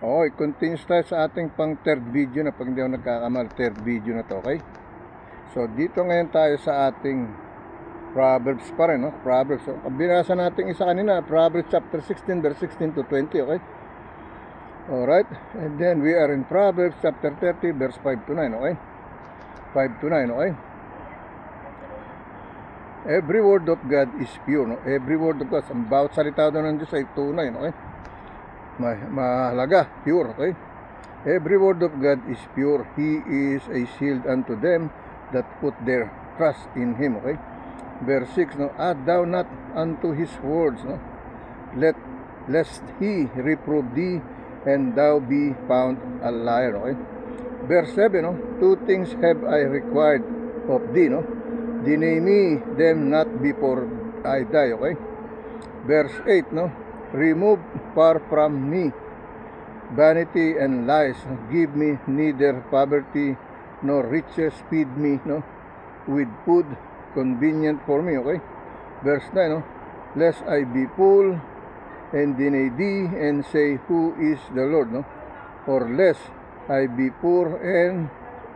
Okay, continues tayo sa ating pang third video na, pag hindi ako nagkakamal, third video na to, okay? So, dito ngayon tayo sa ating Proverbs pa rin, no? Proverbs. So, binasa natin isa kanina, Proverbs chapter 16, verse 16 to 20, okay? Alright, and then we are in Proverbs chapter 30, verse 5 to 9, okay? 5 to 9, okay? Every word of God is pure, no? Every word of God, ang bawat salita doon ng Diyos ay tunay, okay? Mahalaga, pure, okay? Every word of God is pure. He is a shield unto them that put their trust in Him, okay? Verse 6, no? Add thou not unto His words, no? Lest He reprove thee, and thou be found a liar, okay? Verse 7, no? Two things have I required of thee, no? Deny me them not before I die, okay? Verse 8, no? Remove far from me vanity and lies. Give me neither poverty nor riches. Feed me, no, with food convenient for me, okay? Verse 9, no? Lest I be full and deny thee and say, who is the Lord, no? Or lest I be poor and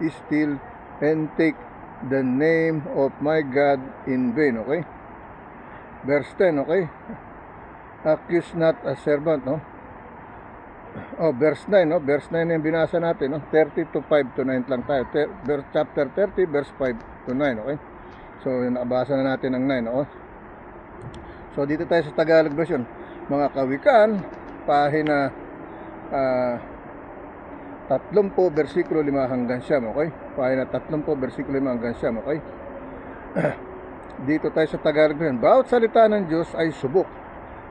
steal and take the name of my God in vain, okay? Verse 10, okay? Accuse not a servant, no? Oh, verse 9, no? Verse 9 yung binasa natin, no? 30 to 5 to 9 lang tayo. Chapter 30, verse 5 to 9, okay? So, nabasa na natin ang 9, okay? So, dito tayo sa Tagalog version. Mga Kawikaan, pahina 30, versikulo 5 hanggang 9, okay? Pahina 30, versikulo 5 hanggang 9, okay? Dito tayo sa Tagalog version. Bawat salita ng Diyos ay subok.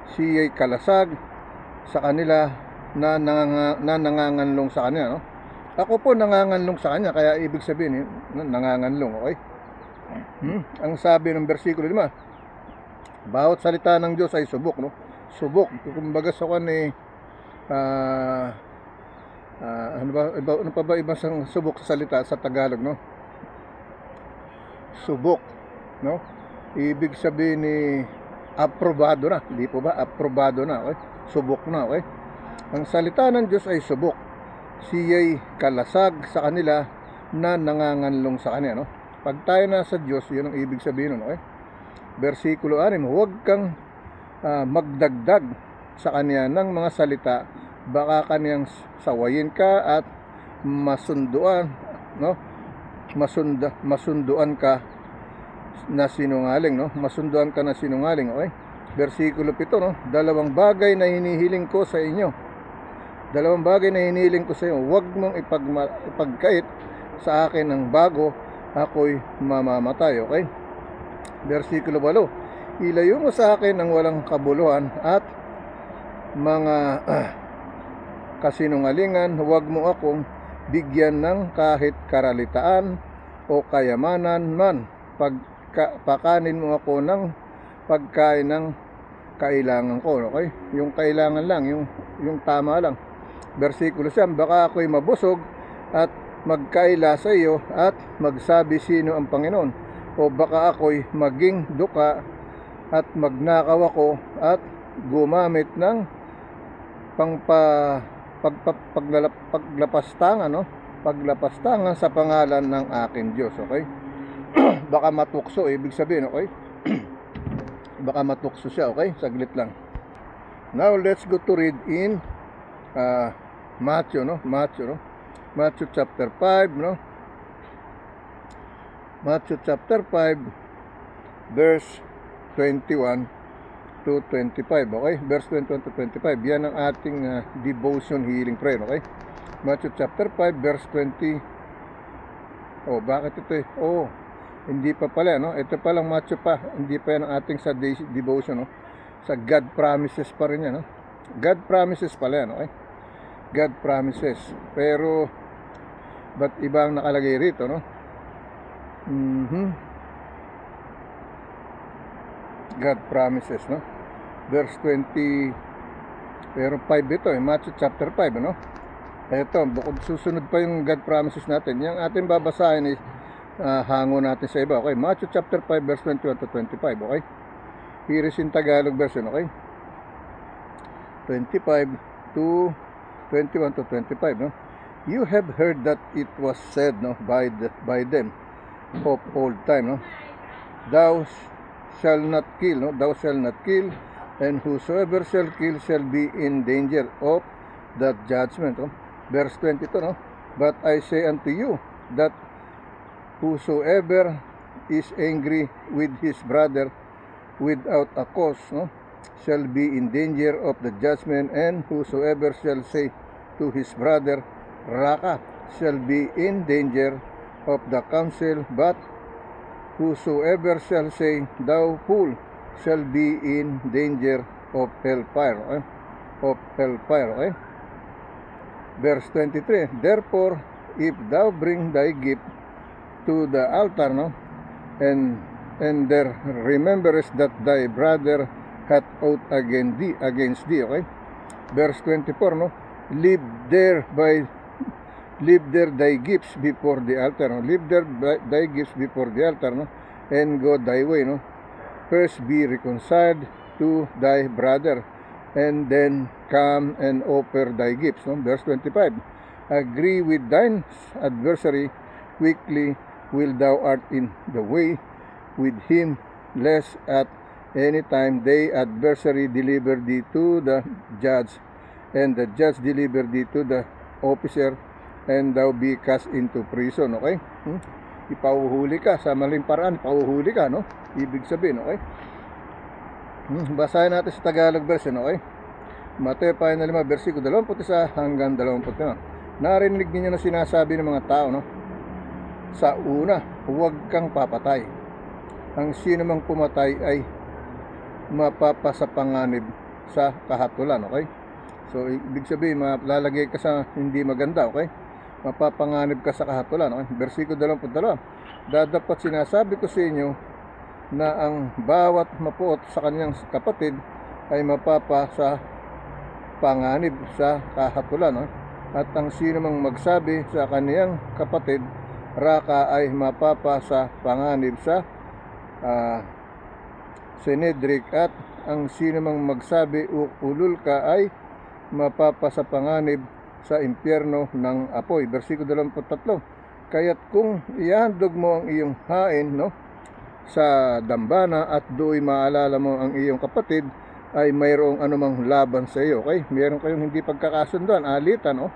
Siya'y kalasag sa kanila na nanganganlong sa kanya, no? Ako po nanganganlong sa kanya, kaya ibig sabihin, nanganganlong, okay? Ang sabi ng versikulo 5, bawat salita ng Diyos ay subok, no? Subok, kumbaga sa kan ano pa ba ibang subok sa salita sa Tagalog, no? Subok, no? Ibig sabihin ni aprobado na, hindi po ba? Aprobado na, okay? Subok na, okay? Ang salita ng Diyos ay subok. Siya'y kalasag sa kanila na nanganganlong sa kanya, no? Pag tayo na sa Diyos, yun ang ibig sabihin nun, okay? Versikulo 6, huwag kang magdagdag sa kanya ng mga salita, baka kanyang sawayin ka at masunduan, no? Masunduan ka na sinungaling, no? Masunduan ka na sinungaling, okay? Versikulo 7, no? Dalawang bagay na hinihiling ko sa inyo. Dalawang bagay na hinihiling ko sa iyo. Huwag mong ipagkait sa akin ng bago, ako'y mamamatay, okay? Versikulo 8, ilayo mo sa akin ang walang kabuluhan at mga kasinungalingan. Huwag mo akong bigyan ng kahit karalitaan o kayamanan man. Pakanin mo ako ng pagkain ng kailangan ko, okay? Yung kailangan lang, yung tama lang. Versikulo 9, baka ako'y mabusog at magkaila sa iyo at magsabi sino ang Panginoon, o baka ako'y maging duka at magnakaw ako at gumamit ng paglapastangan, no? Paglapastangan sa pangalan ng aking Diyos, okay? Baka matukso, ibig sabihin, okay? Baka matukso siya, okay? Saglit lang. Now, let's go to read in Matthew, no? Matthew chapter 5, no? Matthew chapter 5, verse 21 to 25, okay? Verse 21 to 25. Yan ang ating devotion healing prayer, okay? Matthew chapter 5, verse 20. Oh, bakit ito eh? Oh, hindi pa pala, no? Ito pa lang Matthew pa. Hindi pa yan ang ating sa devotion, no? Sa God promises pa rin yan, no? God promises pala yan, okay? God promises. Pero, ba't ibang nakalagay rito, no? God promises, no? Verse 20, pero 5 ito, Matthew chapter 5, no? Ito, bukod susunod pa yung God promises natin. Yung ating babasahin is hango natin sa iba, okay? Matthew chapter 5, verse 21 to 25, okay? Here is in Tagalog version, okay? 25 to 21 to 25, no? You have heard that it was said, no, by them of old time, no? Thou shall not kill, no? Thou shall not kill, and whosoever shall kill shall be in danger of that judgment, no? Verse 22, no? But I say unto you that whosoever is angry with his brother without a cause, no, shall be in danger of the judgment, and whosoever shall say to his brother, Raka, shall be in danger of the council, but whosoever shall say, Thou fool, shall be in danger of hellfire. Okay? Of hellfire. Okay? Verse 23, Therefore, if thou bring thy gift to the altar, no, and there rememberest that thy brother hath ought against thee, okay? Verse 24, no, leave there thy gifts before the altar, no? Leave there thy gifts before the altar, no, and go thy way, no. First be reconciled to thy brother, and then come and offer thy gifts, no. Verse 25, agree with thine adversary quickly while thou art in the way with him, lest at any time thy adversary deliver thee to the judge, and the judge deliver thee to the officer, and thou be cast into prison. Okay? Ipauhuli ka sa maling paraan, ipauhuli ka, no? Ibig sabihin, okay? Basahin natin sa Tagalog version, okay? Mateo 5, versikulo 21 hanggang 25. Narinig niyo na sinasabi ng mga tao, no? Sa una, huwag kang papatay. Ang sino mang pumatay ay mapapasapanganib sa kahatulan, okay? So, ibig sabihin, lalagay ka sa hindi maganda, okay? Mapapanganib ka sa kahatulan, okay? Versikulo 22, dapat sinasabi ko sa inyo na ang bawat mapuot sa kanyang kapatid ay mapapasa panganib sa kahatulan, okay? At ang sino mang magsabi sa kaniyang kapatid, Raka, ay mapapasa panganib sa Sinedrik, at ang sino mang magsabi ulul ka ay mapapasa panganib sa impyerno ng apoy. Versikulo 23, kaya't kung ihandog mo ang iyong hain, no, sa dambana at do'y maalala mo ang iyong kapatid, ay mayroong anumang laban sa iyo, okay? Mayroon kayong hindi pagkakasunduan, alitan, no?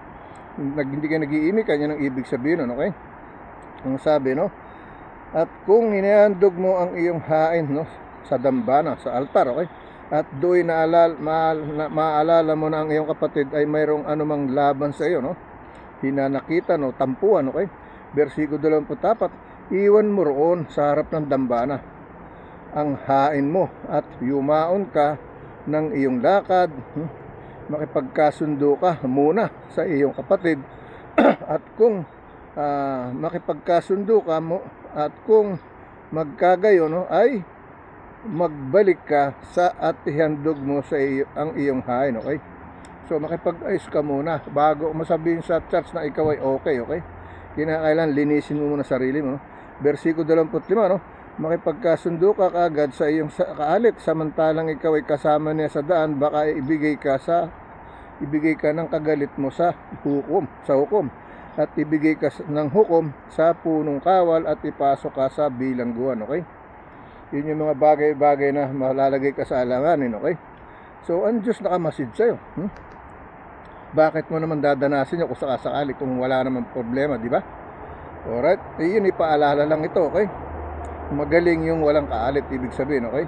Hindi kayo nag-iimikan, yan ang ibig sabihin, no, okay? Ang sabi, no, at kung inihandog mo ang iyong hain, no, sa dambana, sa altar, okay, at do'y maalala mo na ang iyong kapatid ay mayroong anumang laban sa iyo, no, hinanakitan, no, tampuan, okay. Versikulo 24, iwan mo roon sa harap ng dambana ang hain mo at yumaon ka ng iyong lakad, makipagkasundo ka muna sa iyong kapatid at kung makipagkasundo ka mo, at kung magkagayo, no, ay magbalik ka sa at ihandog mo sa ang iyong hain, okay? So makipag-ayos ka muna bago masabihin sa church na ikaw ay okay, okay? Kinakailan linisin mo muna sarili mo, no? Versikulo 25, no, makipagkasundo ka kaagad sa iyong kaalit samantalang ikaw ay kasama niya sa daan, baka ibigay ka ng kagalit mo sa hukom at ibigay ka ng hukom sa punong kawal at ipasok ka sa bilangguan, okay? Yun yung mga bagay-bagay na malalagay ka sa alanganin, okay? So, ang Diyos nakamasid sa'yo. Bakit mo naman dadanasin yun kung sakasakali kung wala naman problema, di ba? Alright? Yun, ipaalala lang ito, okay? Magaling yung walang kaalit, ibig sabihin, okay?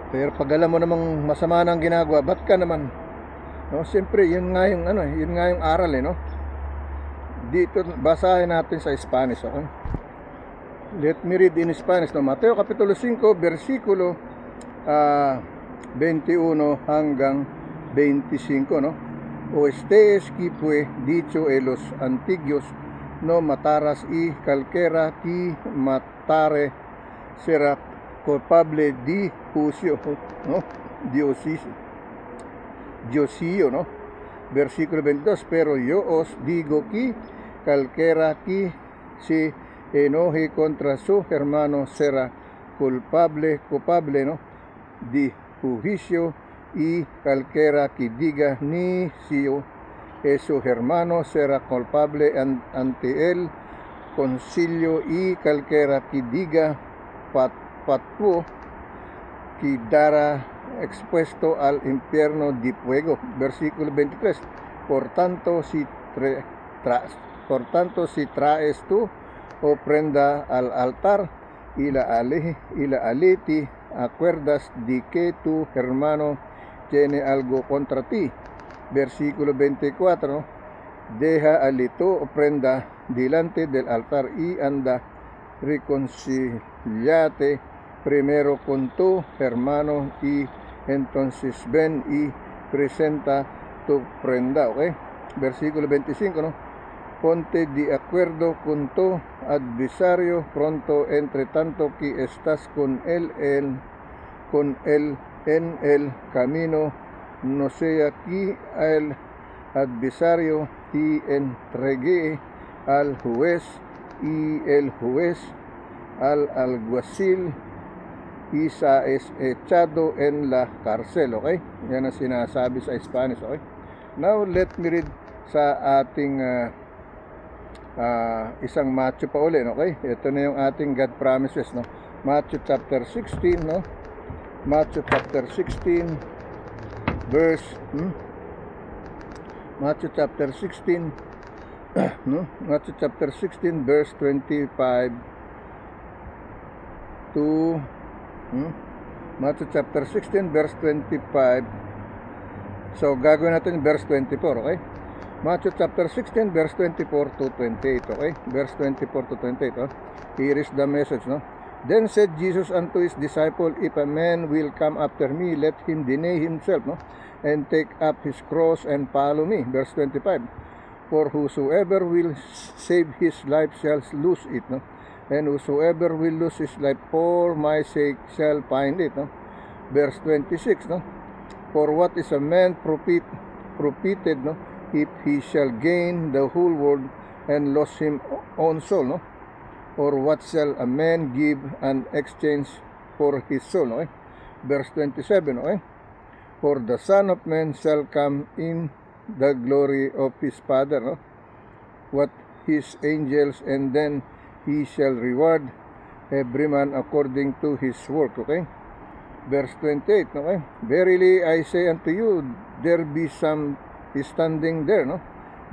Pero pag alam mo namang masama nang ginagawa, ba't ka naman, no? Siyempre, yun nga yung aral, no? Dito, basahin natin sa Spanish, okay? Let me read in Spanish, no? Mateo Kapitulo 5, versikulo 21 hanggang 25, no? O estés que fue dicho en los antiguos, no mataras y cualquiera que matare será culpable de juicio, no? Diosio, no? Versículo 22, pero yo os digo que cualquiera que se enoje contra su hermano será culpable, no, de juicio, y cualquiera que diga ni si su hermano será culpable ante el concilio, y cualquiera que diga patuo quedará expuesto al infierno de fuego. Versículo 23. Por tanto, si traes tu ofrenda al altar y la aliti, acuerdas de que tu hermano tiene algo contra ti. Versículo 24. Deja allí tu ofrenda delante del altar y anda, reconciliate primero con tu hermano, y entonces ven y presenta tu ofrenda. Okay? Versículo 25, ¿no? Ponte de acuerdo con tu adversario pronto, entre tanto que estás con él en el camino, no sea que el adversario te entregue al juez, y el juez al alguacil, y es echado en la cárcel. Okay? Yan ang sinasabi sa Spanish. Okay? Now let me read sa ating isang Matthew pa uli. Okay? Ito na yung ating God promises, no? Matthew chapter 16, no? Matthew chapter 16 verse Matthew chapter 16 no? Matthew chapter 16 verse 25 to Matthew chapter 16 verse 25. So gagawin natin verse 24. Okay? Matthew chapter 16 verse 24 to 28. Okay? Verse 24 to 28. Oh? Here is the message, no? Then said Jesus unto his disciple, if a man will come after me, let him deny himself, no? And take up his cross and follow me. Verse 25. For whosoever will save his life shall lose it, no? And whosoever will lose his life for my sake shall find it, no? Verse 26, no? For what is a man profited, no? If he shall gain the whole world and lose his own soul, no? Or what shall a man give an exchange for his soul? Okay? Verse 27. Okay? For the Son of Man shall come in the glory of his Father, no? What his angels, and then he shall reward every man according to his work. Okay? Verse 28. Okay? Verily I say unto you, there be some standing there, no?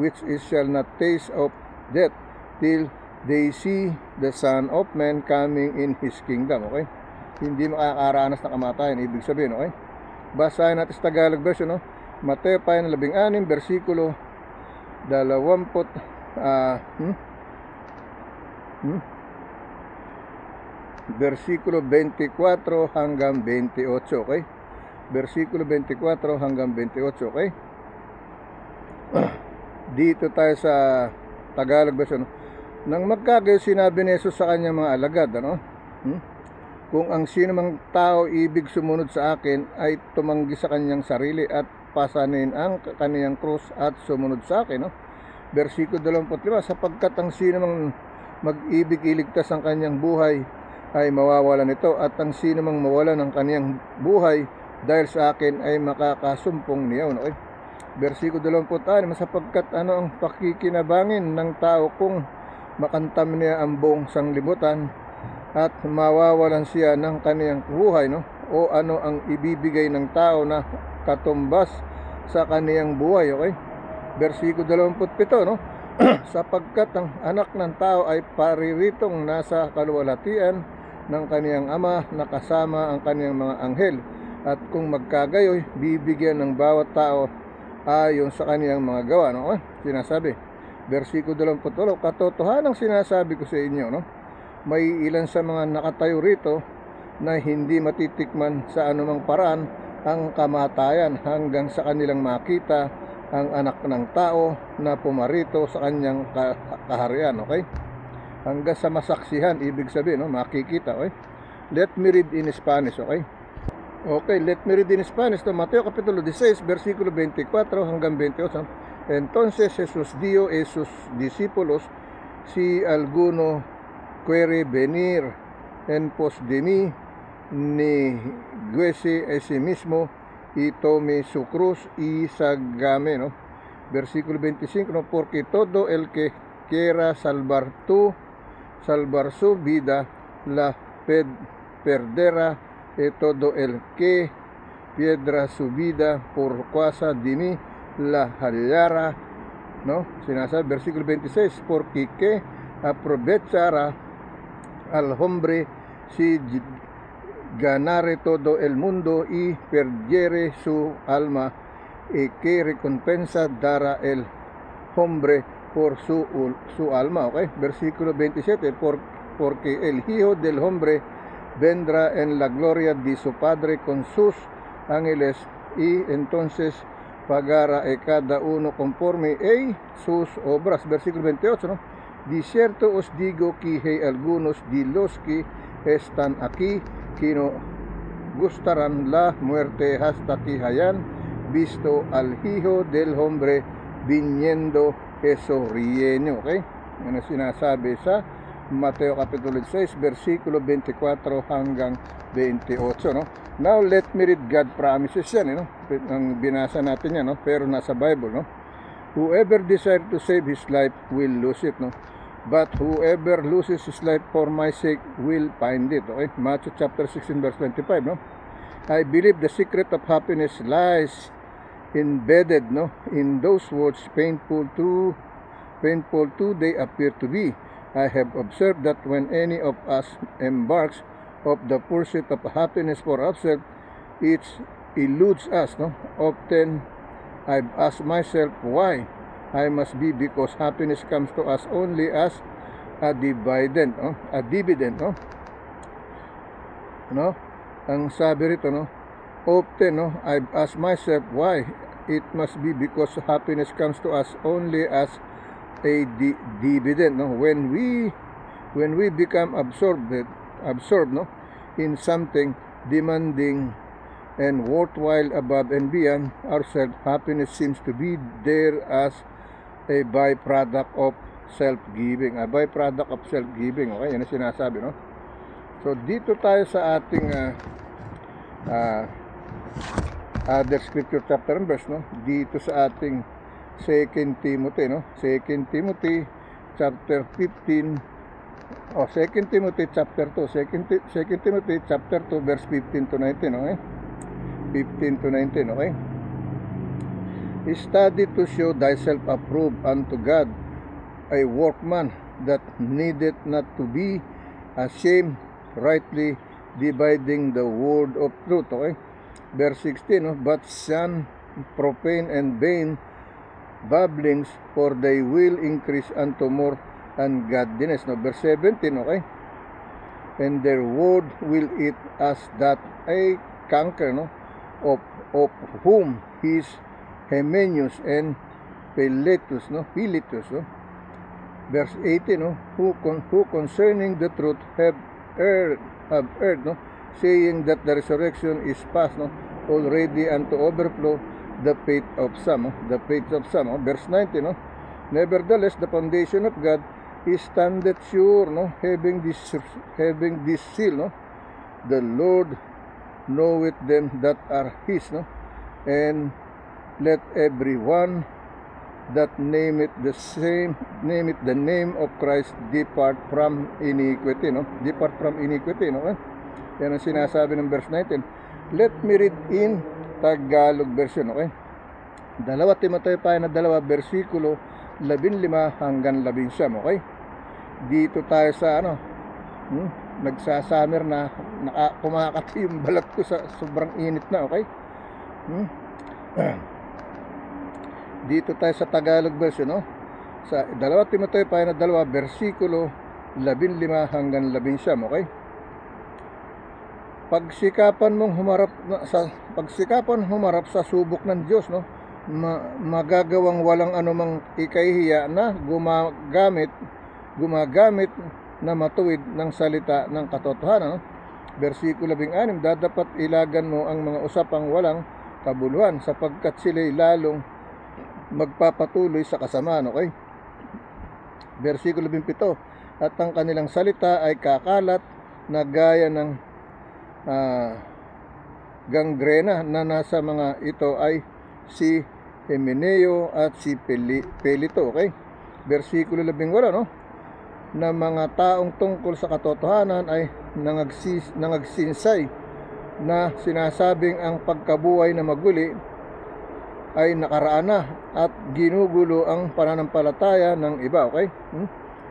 Which is shall not taste of death till they see the Son of Man coming in His kingdom. Okay? Hindi makakaranas ng kamatayan, ibig sabihin. Okay? Basahin natin sa Tagalog version, no? Mateo 16, versikulo 20, versikulo 24 hanggang 28. Okay? Versikulo 24 hanggang 28. Okay? Dito tayo sa Tagalog version, no? Nang magkagayo, sinabi ni Jesus sa kanyang mga alagad, ano? Kung ang sino mang tao ibig sumunod sa akin, ay tumanggi sa kanyang sarili at pasanin ang kaniyang krus at sumunod sa akin, no? Versikulo 25, sapagkat ang sino mang mag-ibig iligtas ang kaniyang buhay ay mawawalan ito, at ang sino mang mawalan ng kaniyang buhay dahil sa akin ay makakasumpong niya. Okay? Versikulo 26, sapagkat ano ang pakikinabangin ng tao kung makantam niya ang buong sanglibutan at mawawalan siya ng kaniyang buhay, no? O ano ang ibibigay ng tao na katumbas sa kaniyang buhay. Okay? Versikulo 27, no? Sapagkat ang anak ng tao ay pariritong nasa kaluwalhatian ng kaniyang ama, na kasama ang kaniyang mga anghel, at kung magkagayoy, bibigyan ng bawat tao ayon sa kaniyang mga gawa, no? Sinasabi versikulo 28, katotohanang sinasabi ko sa inyo, no? May ilan sa mga nakatayo rito na hindi matitikman sa anumang paraan ang kamatayan hanggang sa kanilang makita ang anak ng tao na pumarito sa kanyang kaharian. Okay? Hanggang sa masaksihan, ibig sabihin, no? Makikita. Okay? Let me read in Spanish. Okay? Okay, let me read in Spanish. No? Mateo kapitulo 16, versikulo 24 hanggang 28. Entonces Jesús dio a sus discípulos, si alguno quiere venir en pos de mí, nieguese a sí mismo y tome su cruz y ságame, ¿no? Versículo 25, ¿no? Porque todo el que quiera salvar su vida, la perderá, y todo el que pierda su vida por causa de mí, la hallará, ¿no? Sinasabi, versículo 26, porque que aprovechará al hombre si ganare todo el mundo y perdiere su alma, y qué recompensa dará el hombre por su alma, ¿ok? Versículo 27, porque el Hijo del Hombre vendrá en la gloria de su Padre con sus ángeles, y entonces pagará a cada uno conforme a sus obras. Versículo 28, ¿no? De cierto os digo que hay algunos de los que están aquí que no gustarán la muerte hasta que hayan visto al Hijo del Hombre viniendo sonriendo, ¿ok? Ano sinasabi sa Mateo Kapitulo 6, versikulo 24 hanggang 28, no? Now, let me read God promises yan, no? Ang binasa natin yan, no? Pero nasa Bible, no? Whoever desires to save his life will lose it, no? But whoever loses his life for my sake will find it, okay? Matthew chapter 16, verse 25, no? I believe the secret of happiness lies embedded, no, in those words, painful too they appear to be. I have observed that when any of us embarks of the pursuit of happiness for ourselves, it eludes us, no? Often I've asked myself why. I must be because happiness comes to us only as a dividend, no? A dividend, no? No? Ang sabi rito, no? Often, no, I've asked myself why. It must be because happiness comes to us only as a dividend, no? When we become absorbed, no, in something demanding and worthwhile above and beyond ourselves, happiness seems to be there as a byproduct of self-giving. A byproduct of self-giving, okay? Yan ang sinasabi, no? So, dito tayo sa ating other scripture chapter and verse, no? Dito sa ating 2 Timothy, no? 2 Timothy chapter 15, 2 Timothy chapter 2, 2 Timothy chapter 2 verse 15 to 19, okay? 15 to 19, okay? Study to show thyself approved unto God, a workman that needeth not to be ashamed, rightly dividing the word of truth, okay? Verse 16, no? But shun profane and vain babblings, for they will increase unto more ungodliness, no? Verse 17, okay? And their word will eat as that a canker, no? Of whom is Hymenaeus and Philetus, no? Verse 18, no? Who concerning the truth have erred, no? Saying that the resurrection is past, no? Already unto overflow the faith of some, no? Verse 19, no? Nevertheless, the foundation of God is standeth sure, no? Having this seal, no? The Lord knoweth them that are his, no? And let everyone that name it the name of Christ depart from iniquity, no? Depart from iniquity, no? Yan ang sinasabi ng verse 19. Let me read in Tagalog version, okay? 2 Timoteo pa na 2, versikulo 15 hanggang 19, okay? Dito tayo sa nagsasummer na, kumakati yung balat ko sa sobrang init na, okay? Dito tayo sa Tagalog version, no? Sa 2 Timoteo pa na 2, versikulo 15 hanggang 19, okay? Pagsikapan humarap sa subok ng Diyos, no? Magagawang walang anumang ikahihiya na gumagamit na matuwid ng salita ng katotohanan, no? Versikulo 16, dapat ilagan mo ang mga usapang walang kabuluhan, sapagkat sila'y lalong magpapatuloy sa kasamaan, okay? Versikulo 17, at ang kanilang salita ay kakalat na gaya ng gangrena na nasa mga ito ay si Himeneo at si Pelito. Okay? Versikulo 18, no? Na mga taong tungkol sa katotohanan ay nangagsinsay na sinasabing ang pagkabuhay na maguli ay nakaraan na at ginugulo ang pananampalataya ng iba. Okay?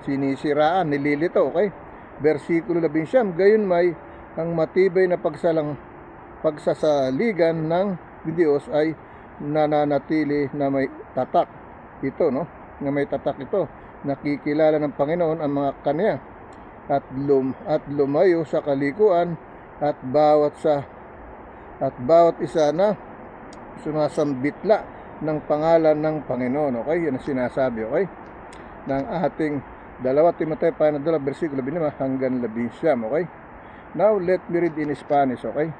Sinisiraan, nililito. Okay? Versikulo 19, gayon may ang matibay na pagsasaligan ng Diyos ay nananatili na may tatak ito, no? Na may tatak ito, nakikilala ng Panginoon ang mga kanya at lumayo sa kalikuan at bawat isa na sumasambitla ng pangalan ng Panginoon. Okay? Yan ang sinasabi, okay? Ng ating 2 Timoteo 2 versikulo 5 hanggang 11. Okay? Now, let me read in Spanish, okay?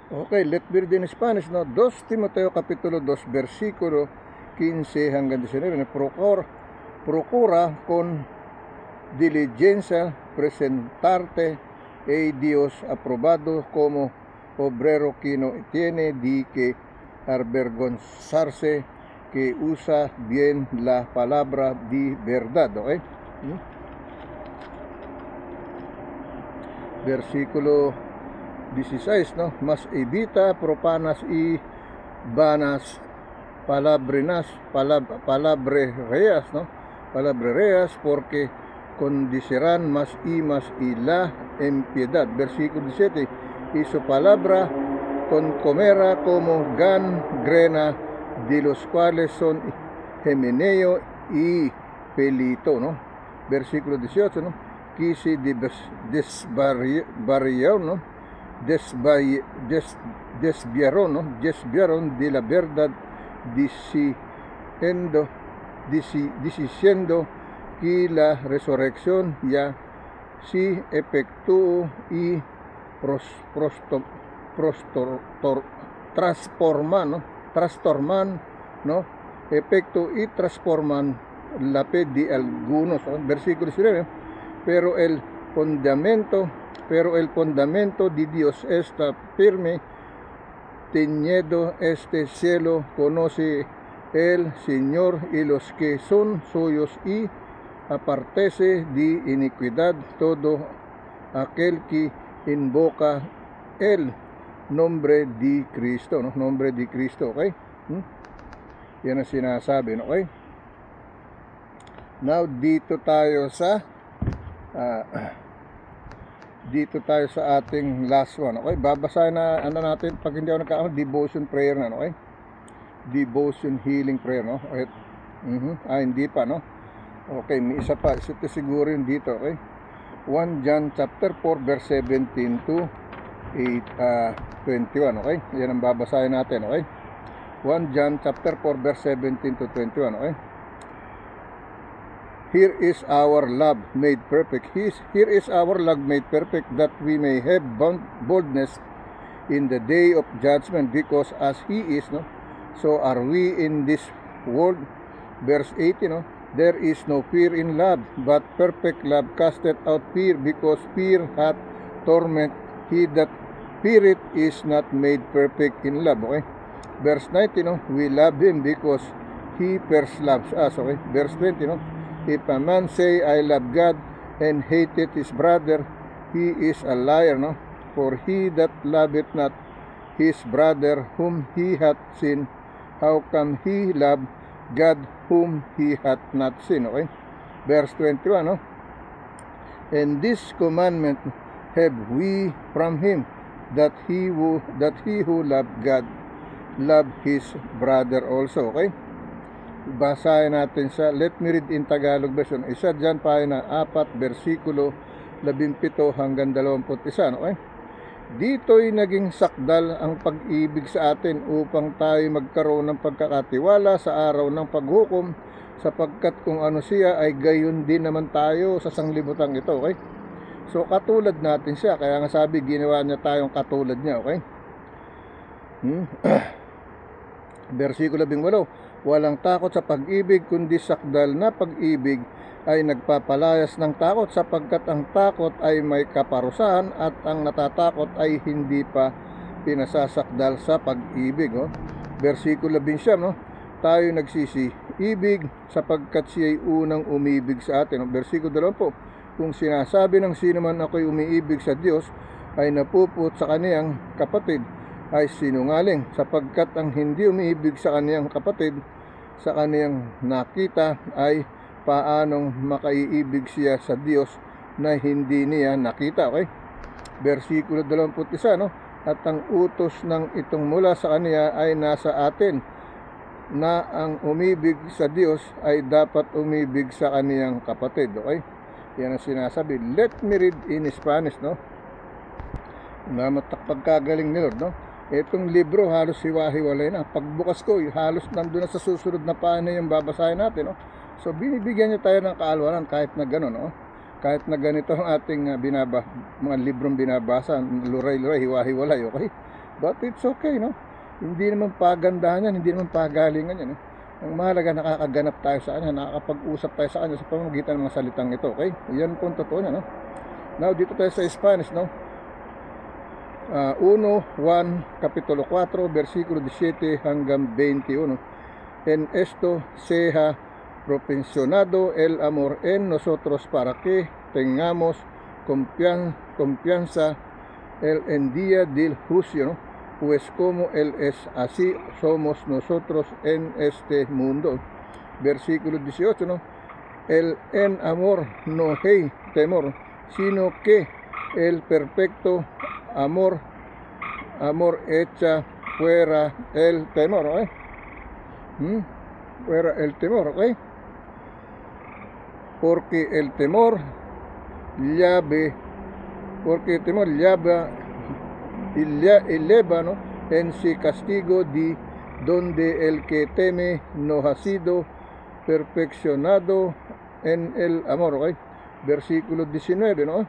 Okay, let me read in Spanish, no? 2 Timoteo capítulo 2 versikulo 15 hanggang 19. Procura con diligencia presentarte a Dios aprobado como obrero que no tiene de que avergonzarse, que usa bien la palabra de verdad. Okay? Versikulo 16, no? Mas evita profanas y vanas palabreras, no? Palabreras, porque condicerán más y la impiedad. Versikulo 17, y su palabra concomerá como gangrena, de los cuales son Himeneo y Pelito, no? Versikulo 18, no? Que se desviaron, ¿no? Desviaron de la verdad, diciendo que la resurrección ya se efectuó y trastorman, ¿no? Efecto y transforman la fe de algunos. Versículo 19. Pero el fundamento de Dios está firme, teniendo este cielo, conoce el Señor y los que son suyos, y apartese de iniquidad todo aquel que invoca el nombre de Cristo, no? Nombre de Cristo, okay? Yan ang sinasabi, no? Okay? Now, dito tayo sa ating last one. Okay? Babasahin na natin, pag hindi ako nagkakamali, devotion prayer na, okay? Devotion healing prayer, no? Okay. Hindi pa, no? Okay, may isa pa. Ito siguro yun dito, okay? 1 John chapter 4 verse 17 to 21, okay? Yan ang babasahin natin, okay? 1 John chapter 4 verse 17 to 21, okay? Here is our love made perfect. Here is our love made perfect, that we may have boldness in the day of judgment, because as He is, no, so are we in this world. Verse 18, no, there is no fear in love, but perfect love casteth out fear, because fear hath torment. He that feareth is not made perfect in love. Okay. Verse 19, no, we love Him because He first loves us. Okay. Verse 20, no, if a man say, I love God, and hateth his brother, he is a liar, no? For he that loveth not his brother whom he hath seen, how can he love God whom he hath not seen? Okay? Verse 21, no? And this commandment have we from Him, that he who love God, love his brother also. Okay? Basahin natin sa Let Me Read in Tagalog version. Isa dyan pahina 4 versikulo 17 hanggang 21. Okay? Dito'y naging sakdal ang pag-ibig sa atin upang tayo magkaroon ng pagkakatiwala sa araw ng paghukom, sapagkat kung ano siya ay gayon din naman tayo sa sanglibutang ito. Okay? So katulad natin siya, kaya nga sabi ginawa niya tayong katulad niya. Okay? Versikulo 18. Walang takot sa pag-ibig, kundi sakdal na pag-ibig ay nagpapalayas ng takot, sapagkat ang takot ay may kaparusahan, at ang natatakot ay hindi pa pinasasakdal sa pag-ibig. Versikulo 20, no? Tayo nagsisi-ibig sapagkat siya'y unang umibig sa atin. Versikulo 20, kung sinasabi ng sino man ako'y umiibig sa Diyos ay napuput sa kaniyang kapatid ay sinungaling, sapagkat ang hindi umiibig sa kaniyang kapatid sa kaniyang nakita ay paanong makaiibig siya sa Diyos na hindi niya nakita. Okay? Versikulo 21, no? At ang utos ng itong mula sa kaniya ay nasa atin, na ang umibig sa Diyos ay dapat umibig sa kaniyang kapatid. Okay? Yan ang sinasabi. Let me read in Spanish, no? Pagkagaling ni Lord, no? Itong libro halos hiwa-hiwalay na. Pagbukas ko, halos nandun na sa susunod na paano yung babasahin natin, no? So binibigyan niya tayo ng kaalwaran kahit na gano'n, no? Kahit na ganito ang ating mga librong binabasa, luray-luray, hiwa-hiwalay, okay? But it's okay, no? Hindi naman pagandahan yan, hindi naman pagalingan yan, no? Ang mahalaga, nakakaganap tayo sa kanya, nakakapag-usap tayo sa kanya sa pamamagitan ng mga salitang ito, okay? Yan po ang totoo niya, no? Now, dito tayo sa Spanish, no? 1 Kapitulo 4, versikulo 17 hanggang 21. En esto sea propensionado el amor en nosotros para que tengamos confianza en día del juicio, ¿no? Pues como Él es, así somos nosotros en este mundo. Versículo 18, ¿no? El en amor no hay temor, sino que el perfecto amor echa fuera el temor, ¿ok? Fuera el temor, ¿ok? Porque el temor eleva, ¿no? En sí castigo de donde el que teme no ha sido perfeccionado en el amor, ¿ok? Versículo 19, ¿no?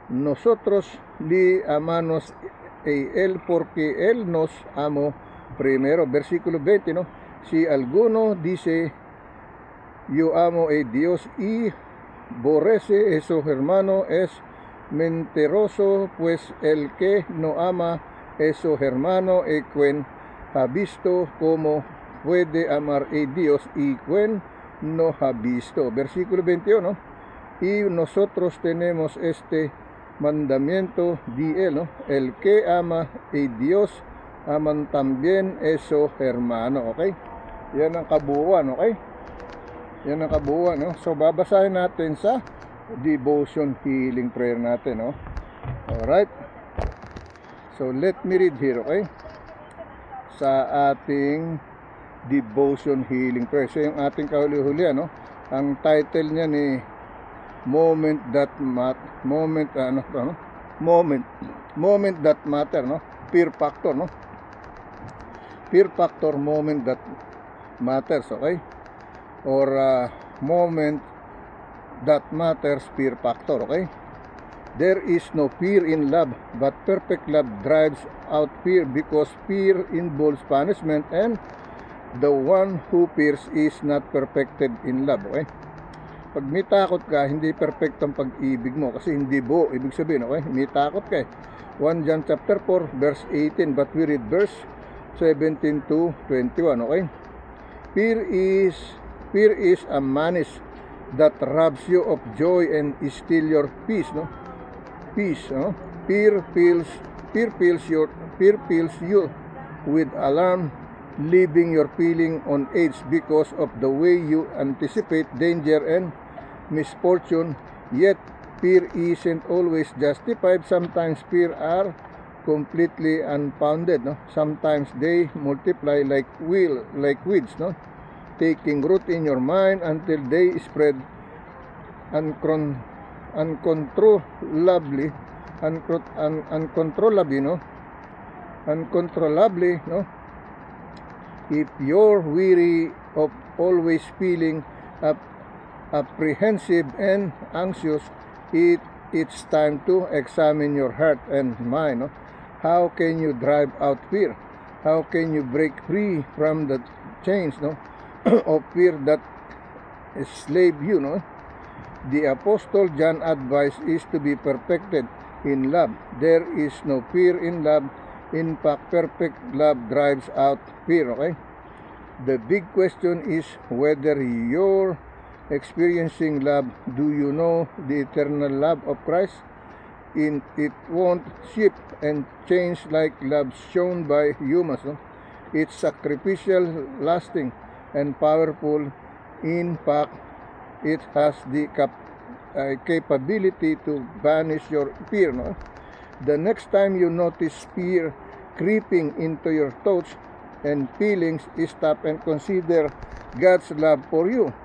Nosotros le amamos a Él porque Él nos amó primero. Versículo 20, ¿no? Si alguno dice yo amo a Dios y aborrece a su hermano es mentiroso, pues el que no ama a su hermano y quien ha visto cómo puede amar a Dios y quien no ha visto. Versículo 21, y nosotros tenemos este mandamiento de Él, ¿no? El que ama a Dios, aman también a su hermano, okay? Yan ang kabuuan, okay? Yan ang kabuuan, no? So babasahin natin sa devotion healing prayer natin, no? Alright, so let me read here, okay? Sa ating devotion healing prayer, so yung ating kahuli-huli, no? Ang title niya ni moment that matter, no? Fear factor, no? Fear factor, moment that matters, okay? Or moment that matters, fear factor, okay? There is no fear in love, but perfect love drives out fear, because fear involves punishment, and the one who fears is not perfected in love, okay? Pag may takot ka, hindi perfect ang pag-ibig mo kasi hindi buo. Ibig sabihin, okay? May takot ka, 1 John chapter 4 verse 18, but we read verse 17 to 21, okay? Fear is a menace that robs you of joy and steal your peace, no? Peace, no? Fear fills you with alarm, leaving your feeling on edge because of the way you anticipate danger and misfortune. Yet fear isn't always justified. Sometimes fear are completely unfounded, no? Sometimes they multiply like weeds, no? Taking root in your mind until they spread uncontrollably, no? If you're weary of always feeling apprehensive and anxious, it's time to examine your heart and mind, no? How can you drive out fear? How can you break free from the chains, no? Of fear that enslave you, no? The Apostle John advice is to be perfected in love. There is no fear in love. In fact, perfect love drives out fear, okay? The big question is whether you're experiencing love. Do you know the eternal love of Christ? It won't shift and change like love shown by humans. No? It's sacrificial, lasting, and powerful. In fact, it has the capability to banish your fear. No? The next time you notice fear creeping into your thoughts and feelings, stop and consider God's love for you.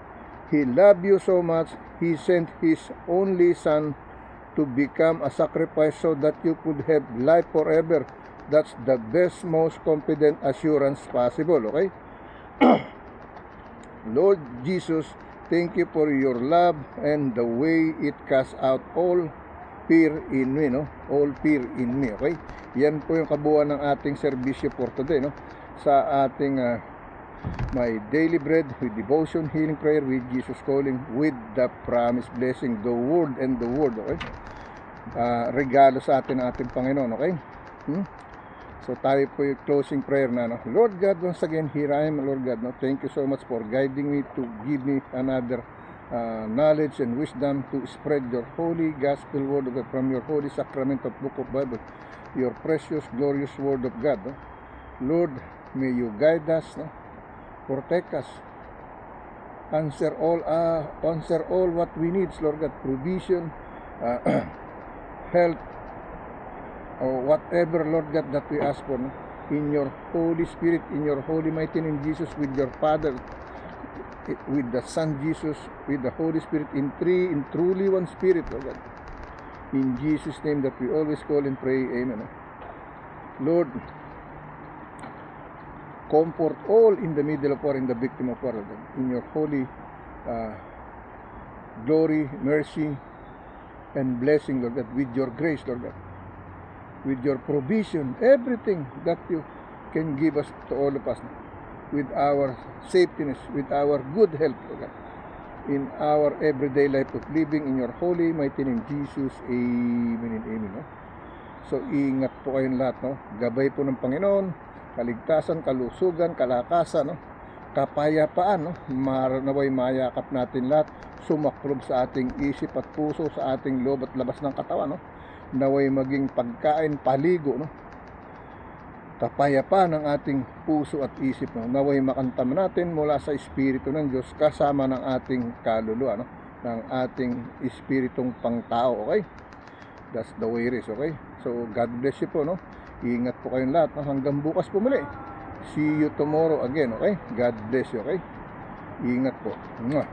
He loved you so much, He sent His only Son to become a sacrifice so that you could have life forever. That's the best, most confident assurance possible, okay? Lord Jesus, thank you for your love and the way it casts out all fear in me, no? All fear in me, okay? Yan po yung kabuuan ng ating serbisyo for today, no? Sa ating my daily bread with devotion, healing prayer with Jesus calling, with the promised blessing, the word and the word, okay? Regalo sa atin ng ating Panginoon, okay? So tayo po yung closing prayer na, no? Lord God, once again, here I am, Lord God, no? Thank you so much for guiding me to give me another knowledge and wisdom to spread your holy gospel word of God from your holy sacrament of book of Bible, your precious, glorious word of God, no? Lord, may you guide us, no? Protect us, answer all what we need, Lord God, provision, health, or whatever, Lord God, that we ask for, no? In your Holy Spirit, in your holy mighty name Jesus, with your Father, with the Son Jesus, with the Holy Spirit, in truly one Spirit, Lord God. In Jesus' name that we always call and pray, amen. Lord, comfort all in the middle of war, in the victim of war, Lord God. In your holy glory, mercy, and blessing, Lord God, with your grace, Lord God, with your provision, everything that you can give us to all of us, with our safetyness, with our good health, Lord God, in our everyday life of living, in your holy mighty name Jesus, amen and amen, no? So ingat po kayong lahat, no? Gabay po ng Panginoon, kaligtasan, kalusugan, kalakasan, no? Kapayapaan, no? Naway mayakap natin lahat, sumaklob sa ating isip at puso, sa ating loob at labas ng katawan, no? Naway maging pagkain, paligo, no? Kapayapaan ng ating puso at isip, no? Naway makantam natin mula sa Espiritu ng Diyos kasama ng ating kaluluwa, no? Ng ating espiritong pangtao, okay? That's the way it is, okay? So God bless you po, no? Ingat po kayong lahat, no? Hanggang bukas po muli. See you tomorrow again, okay? God bless you, okay? Ingat po. Mwah.